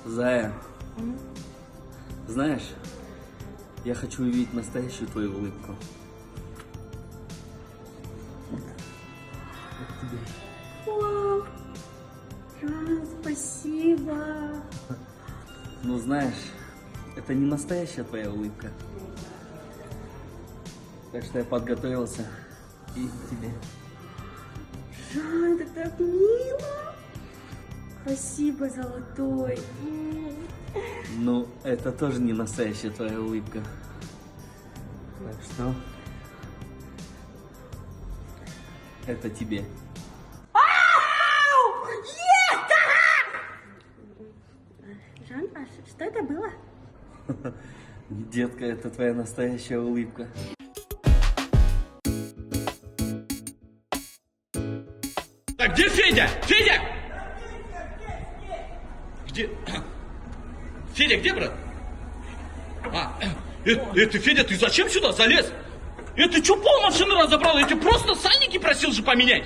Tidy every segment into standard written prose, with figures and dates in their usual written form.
Зая, знаешь, я хочу увидеть настоящую твою улыбку. О, Жан, спасибо. Ну знаешь, это не настоящая твоя улыбка. Так что я подготовился и к тебе. Жан, это так мило. Спасибо, золотой. Ну, это тоже не настоящая твоя улыбка. Так что... Это тебе. Жан, а что это было? Детка, это твоя настоящая улыбка. Так, где Федя? Федя! Где? Федя, где, брат? Это Федя, ты зачем сюда залез? Ты что, пол машины разобрал? Я тебе просто сальники просил же поменять.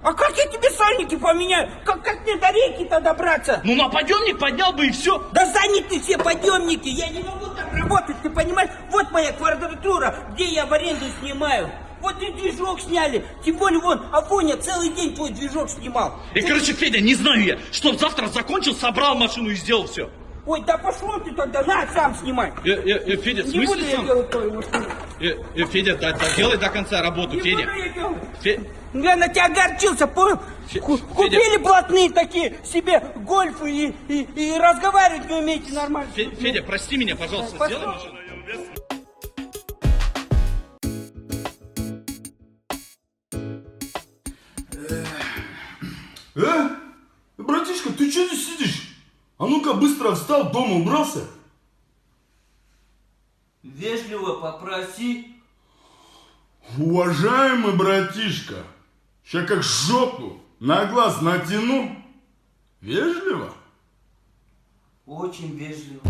А как я тебе сальники поменяю? Как мне до реки-то добраться? Ну, на подъемник поднял бы и все. Да заняты все подъемники, я не могу так работать, ты понимаешь? Вот моя квадратура, где я в аренду снимаю. Вот и движок сняли, тем более вон, Афоня целый день твой движок снимал. Короче, Федя, не знаю я, чтоб завтра закончил, собрал машину и сделал все. Ой, да пошло ты тогда, на, сам снимай. Федя, в Не буду смысле я сам? делать твою машину. Федя, делай до конца работу, Не Федя. буду я делать. Фе- Я на тебя огорчился, понял? Купили блатные такие себе гольфы и разговаривать не умеете нормально. Федя, прости меня, пожалуйста, Пошел. сделай машину. Братишка, ты что здесь сидишь? А ну-ка быстро встал, дома убрался. Вежливо попроси. Уважаемый братишка, ща как жопу на глаз натяну. Вежливо? Очень вежливо.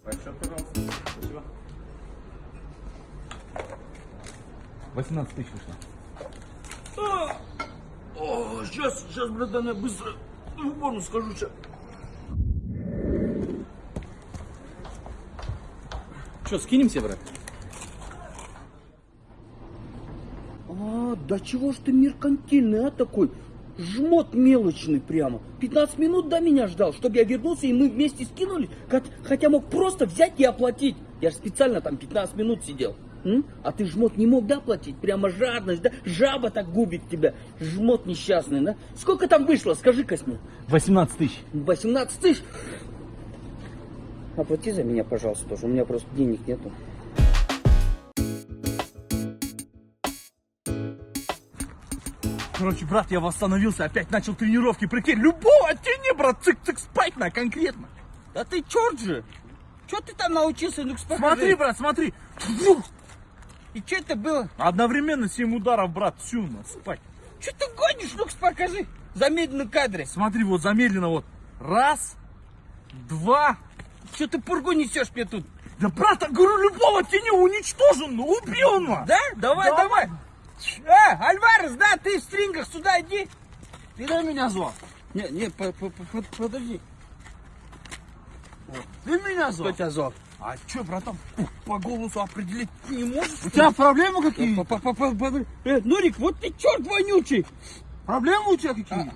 Большое, пожалуйста. Спасибо. 18 тысяч вышло. О, сейчас, братан, я быстро в уборную скажу сейчас. Че, скинемся, брат? Да чего ж ты меркантильный, а такой? Жмот мелочный прямо. 15 минут до меня ждал, чтобы я вернулся, и мы вместе скинули. Хотя мог просто взять и оплатить. Я же специально там 15 минут сидел. А ты, жмот, не мог, да, оплатить? Прямо жадность, да? Жаба так губит тебя. Жмот несчастный, да? Сколько там вышло, скажи, Косми? 18 тысяч. 18 тысяч? Оплати за меня, пожалуйста, тоже. У меня просто денег нету. Короче, брат, я восстановился, опять начал тренировки. Прикинь, любого оттяни, брат, цик-цик, спайкна конкретно. Да ты черт же! Че ты там научился? Ну-ка, покажи. Смотри, брат, смотри. И что это было? Одновременно 7 ударов, брат, всю нас, спать. Что ты гонишь? Ну-ка, покажи. В замедленном кадре. Смотри, вот замедленно, вот. Раз, два. Что ты пургу несешь мне тут? Да, брат, я говорю, любого тяни уничтожен, убил нас. Да? Давай. Альварес, да, ты в стрингах, сюда иди. Ты на меня звал? Не, подожди. Ты меня звал? Кто тебя звал? А что, братан, по голосу определить не можешь? У тебя проблемы какие-то? Нурик, вот ты черт вонючий. Проблемы у тебя какие-то?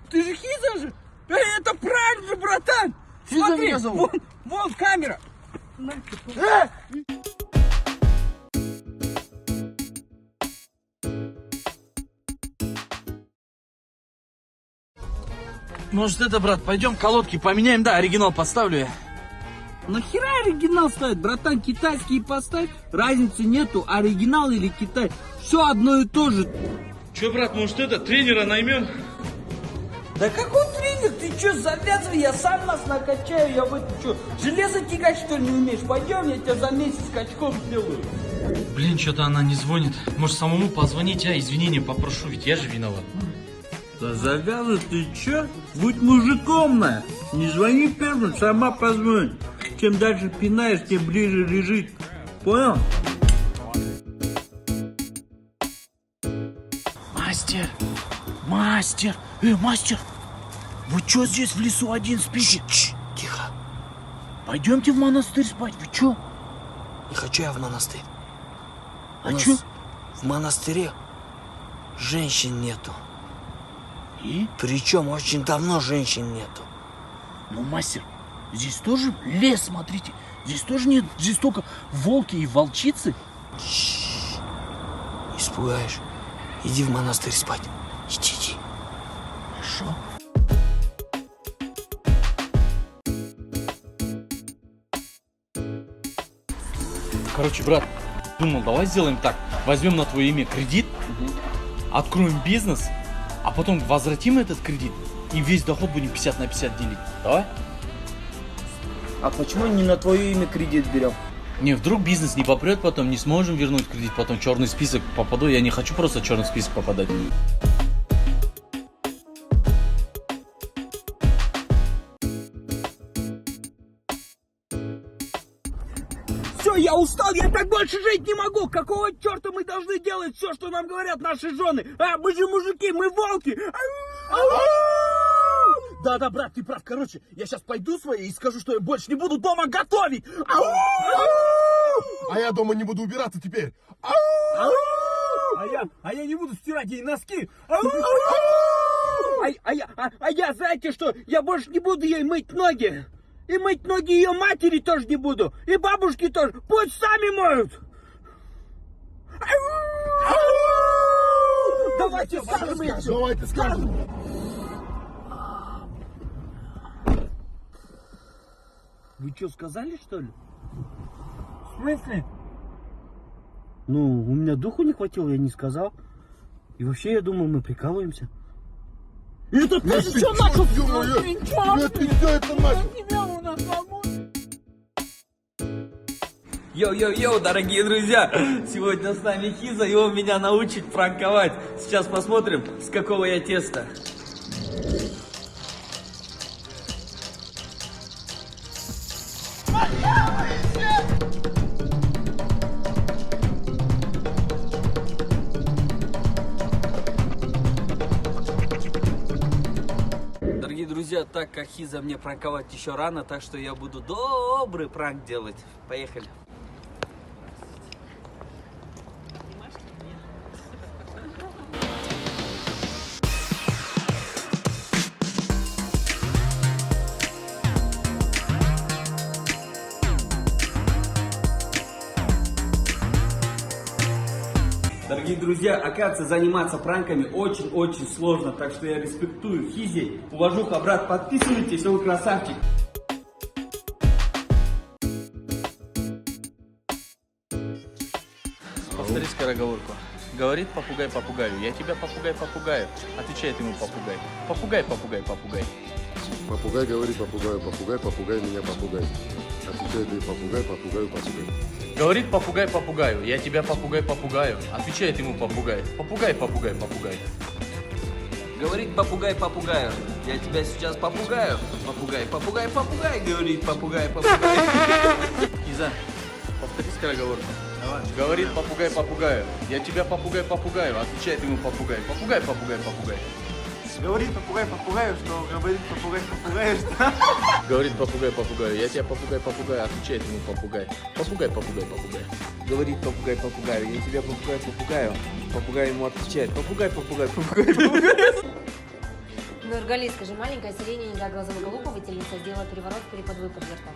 Ты же Хиза же. Это правильно же, братан. Хиза Смотри, меня зовут. вон камера. Может это, брат, пойдем колодки поменяем, да, оригинал поставлю я. Нахера оригинал ставить, братан? Китайский поставь. Разницы нету, оригинал или Китай. Все одно и то же. Че, брат, может тренера наймем? Да какой тренер? Ты что, завязывай, я сам нас накачаю. Я вот что, железо тягать что ли не умеешь? Пойдем, я тебя за месяц качком сделаю. Блин, что-то она не звонит. Может, самому позвонить, извинения попрошу, ведь я же виноват. Да завязывай, ты чё? Будь мужиком, на. Не звони первым, сама позвонь. Чем дальше пинаешь, тем ближе лежит. Понял? Мастер! Мастер! Мастер! Вы чё здесь в лесу один спите? Тихо. Пойдемте в монастырь спать, вы чё? Не хочу я в монастырь. У А нас чё? в монастыре женщин нету. И? Причем очень давно женщин нету. Ну, мастер, здесь тоже лес, смотрите. Здесь тоже нет, здесь только волки и волчицы. Испугаешь. Иди в монастырь спать. Иди. Хорошо. Короче, брат, думал, давай сделаем так. Возьмем на твое имя кредит, откроем бизнес, а потом возвратим этот кредит и весь доход будем 50 на 50 делить. Давай? А почему не на твое имя кредит берем? Не, вдруг бизнес не попрет потом, не сможем вернуть кредит, потом в черный список попаду. Я не хочу просто в черный список попадать. Все, я устал, я так больше жить не могу. Какого черта мы должны делать все, что нам говорят наши жены? А, мы же мужики, мы волки. Да, брат, ты прав. Короче, я сейчас пойду своей и скажу, что я больше не буду дома готовить. А я дома не буду убираться теперь. А я не буду стирать ей носки. Я, знаете что, я больше не буду ей мыть ноги. И мыть ноги ее матери тоже не буду. И бабушки тоже. Пусть сами моют. Давайте скажем им. Давайте скажем. Вы что, сказали, что ли? В смысле? Ну, у меня духу не хватило, я не сказал. И вообще, я думал, мы прикалываемся. Это ты что начал? Это начал. Йоу-йоу-йоу, дорогие друзья! Сегодня с нами Хиза, и он меня научит пранковать. Сейчас посмотрим, с какого я теста. Дорогие друзья, так как Хиза мне пранковать еще рано, так что я буду добрый пранк делать. Поехали. Дорогие друзья, оказывается, заниматься пранками очень-очень сложно, так что я респектую Хизи, уважуха, брат, подписывайтесь, он красавчик. Повтори скороговорку. Говорит попугай попугаю, я тебя попугай попугаю. Отвечает ему попугай. Попугай, попугай, попугай. Попугай говорит попугаю, попугай, попугай меня попугай. Отвечает ей попугай, попугаю, попугай. Говорит попугай попугаю, я тебя попугай попугаю. Отвечает ему попугай. Попугай, попугай, попугай. Говорит попугай попугаю, я тебя сейчас попугаю. Попугай, попугай, попугай, говорит попугай попугай. Хиза, повтори скороговорку. Говорит попугай попугаю, я тебя попугай попугаю. Отвечает ему попугай. Попугай, попугай, попугай. Говорит попугай попугаю, что говорит попугай попугаю, что... Говорит попугай попугаю, я тебя попугай попугаю. Отвечает ему попугай. Попугай, попугай, попугай. Говорит попугай попугаю, я тебя попугай попугаю. Попугай ему отвечает, попугай попугай попугай попугай. Нургали, скажи, маленькая сиреневенькая глазовоголуповательница сделала переворот в переподвой под вертом.